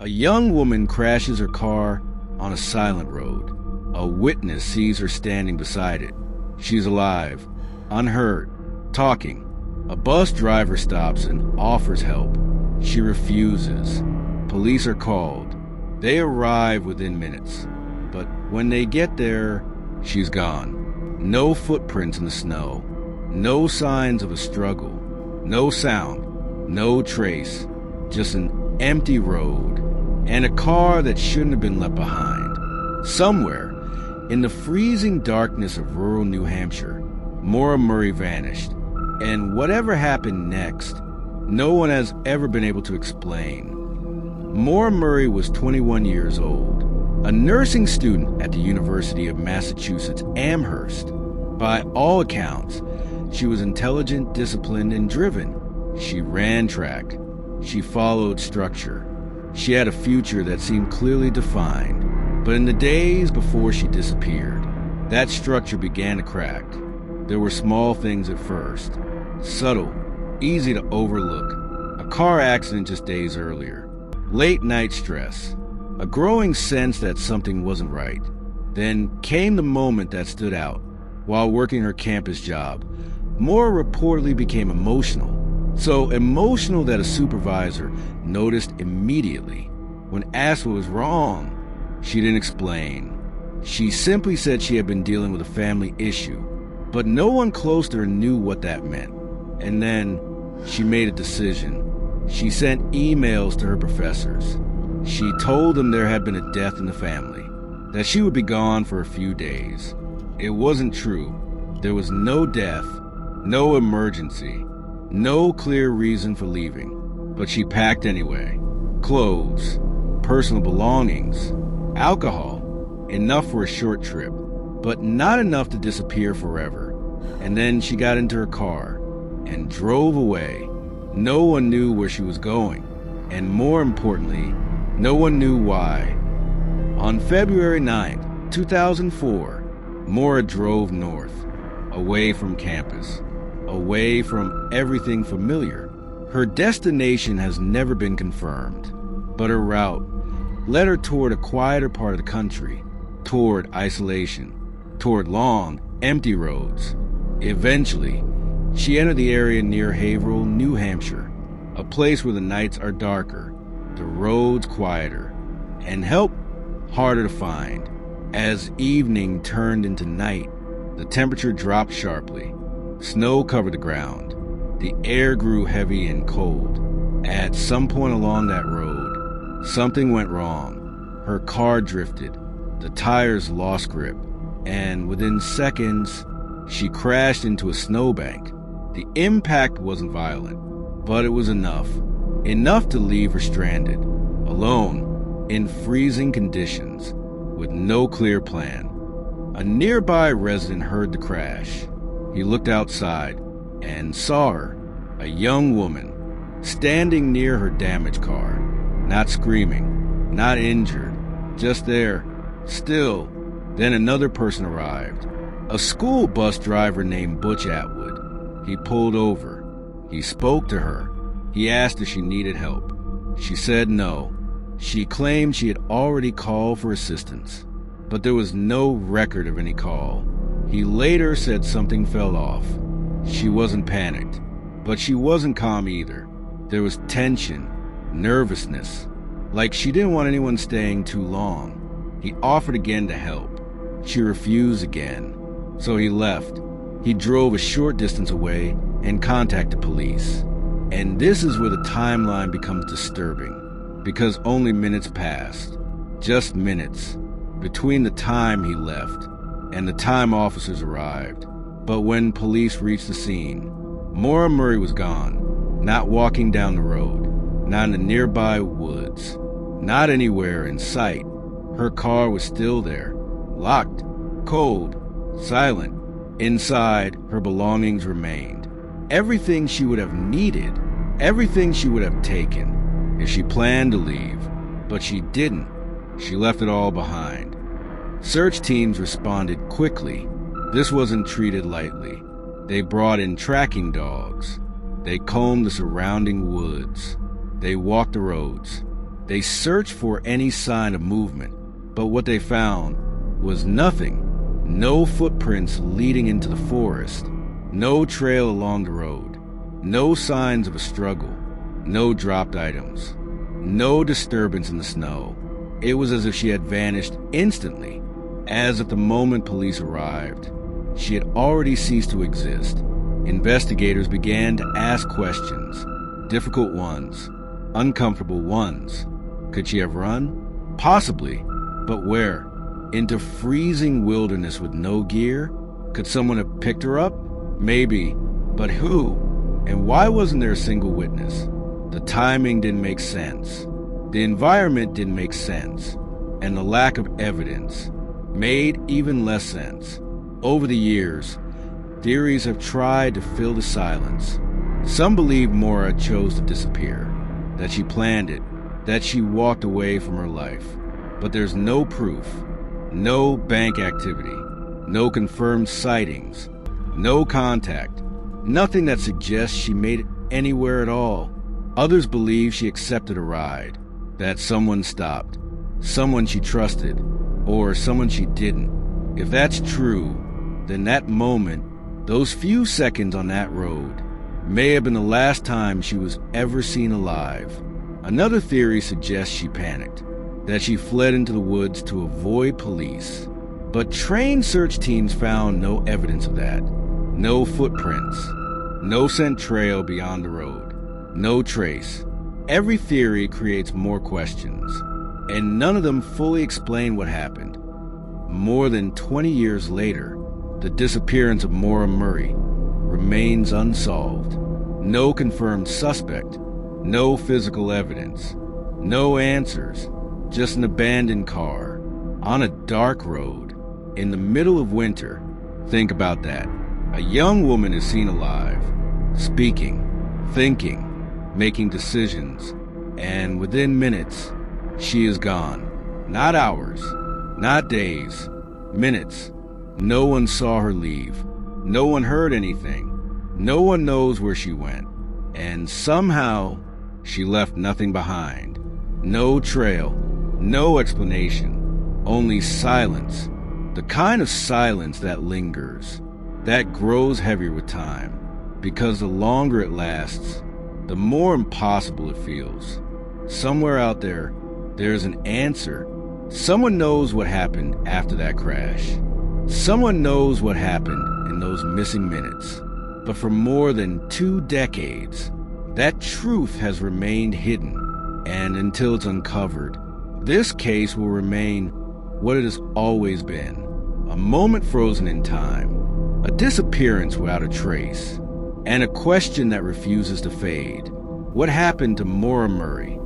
A young woman crashes her car on a silent road. A witness sees her standing beside it. She's alive, unhurt, talking. A bus driver stops and offers help. She refuses. Police are called. They arrive within minutes. But when they get there, she's gone. No footprints in the snow. No signs of a struggle. No sound. No trace. Just an empty road. And a car that shouldn't have been left behind. Somewhere, in the freezing darkness of rural New Hampshire, Maura Murray vanished. And whatever happened next, no one has ever been able to explain. Maura Murray was 21 years old, a nursing student at the University of Massachusetts Amherst. By all accounts, she was intelligent, disciplined, and driven. She ran track. She followed structure. She had a future that seemed clearly defined. But in the days before she disappeared, that structure began to crack. There were small things at first, subtle, easy to overlook. A car accident just days earlier, late night stress, a growing sense that something wasn't right. Then came the moment that stood out. While working her campus job, Maura reportedly became emotional. So emotional that a supervisor noticed immediately. When asked what was wrong, she didn't explain. She simply said she had been dealing with a family issue, but no one close to her knew what that meant. And then she made a decision. She sent emails to her professors. She told them there had been a death in the family, that she would be gone for a few days. It wasn't true. There was no death, no emergency, no clear reason for leaving. But she packed anyway. Clothes, personal belongings, alcohol, enough for a short trip, but not enough to disappear forever. And then she got into her car and drove away. No one knew where she was going, and more importantly, no one knew why. On February 9th, 2004, Maura drove north, away from campus, away from everything familiar. Her destination has never been confirmed, but her route led her toward a quieter part of the country, toward isolation, toward long, empty roads. Eventually, she entered the area near Haverhill, New Hampshire, a place where the nights are darker, the roads quieter, and help harder to find. As evening turned into night, the temperature dropped sharply. Snow covered the ground. The air grew heavy and cold. At some point along that road, something went wrong. Her car drifted. The tires lost grip. And within seconds, she crashed into a snowbank. The impact wasn't violent, but it was enough. Enough to leave her stranded, alone, in freezing conditions, with no clear plan. A nearby resident heard the crash. He looked outside and saw her, a young woman, standing near her damaged car, not screaming, not injured, just there, still. Then another person arrived, a school bus driver named Butch Atwood. He pulled over. He spoke to her. He asked if she needed help. She said no. She claimed she had already called for assistance, but there was no record of any call. He later said something fell off. She wasn't panicked, but she wasn't calm either. There was tension, nervousness, like she didn't want anyone staying too long. He offered again to help. She refused again, so he left. He drove a short distance away and contacted police. And this is where the timeline becomes disturbing, because only minutes passed, just minutes, between the time he left and the time officers arrived. But when police reached the scene, Maura Murray was gone, not walking down the road, not in the nearby woods, not anywhere in sight. Her car was still there, locked, cold, silent. Inside, her belongings remained. Everything she would have needed, everything she would have taken, if she planned to leave. But she didn't. She left it all behind. Search teams responded quickly. This wasn't treated lightly. They brought in tracking dogs. They combed the surrounding woods. They walked the roads. They searched for any sign of movement, but what they found was nothing. No footprints leading into the forest, no trail along the road, no signs of a struggle, no dropped items, no disturbance in the snow. It was as if she had vanished instantly, as if the moment police arrived, she had already ceased to exist. Investigators began to ask questions, difficult ones, uncomfortable ones. Could she have run? Possibly, but where? Into freezing wilderness with no gear? Could someone have picked her up? Maybe, but who? And why wasn't there a single witness? The timing didn't make sense. The environment didn't make sense. And the lack of evidence made even less sense. Over the years, theories have tried to fill the silence. Some believe Maura chose to disappear, that she planned it, that she walked away from her life. But there's no proof, no bank activity, no confirmed sightings, no contact, nothing that suggests she made it anywhere at all. Others believe she accepted a ride, that someone stopped, someone she trusted, or someone she didn't. If that's true, then that moment, those few seconds on that road, may have been the last time she was ever seen alive. Another theory suggests she panicked, that she fled into the woods to avoid police. But trained search teams found no evidence of that. No footprints, no scent trail beyond the road, no trace. Every theory creates more questions, and none of them fully explain what happened. More than 20 years later, the disappearance of Maura Murray remains unsolved. No confirmed suspect, no physical evidence, no answers, just an abandoned car on a dark road in the middle of winter. Think about that. A young woman is seen alive, speaking, thinking, making decisions, and within minutes, she is gone. Not hours, not days, minutes. No one saw her leave. No one heard anything. No one knows where she went. And somehow, she left nothing behind. No trail, no explanation, only silence. The kind of silence that lingers, that grows heavier with time, because the longer it lasts, the more impossible it feels. Somewhere out there, there's an answer. Someone knows what happened after that crash. Someone knows what happened in those missing minutes. But for more than 2 decades, that truth has remained hidden. And until it's uncovered, this case will remain what it has always been. A moment frozen in time, a disappearance without a trace, and a question that refuses to fade. What happened to Maura Murray?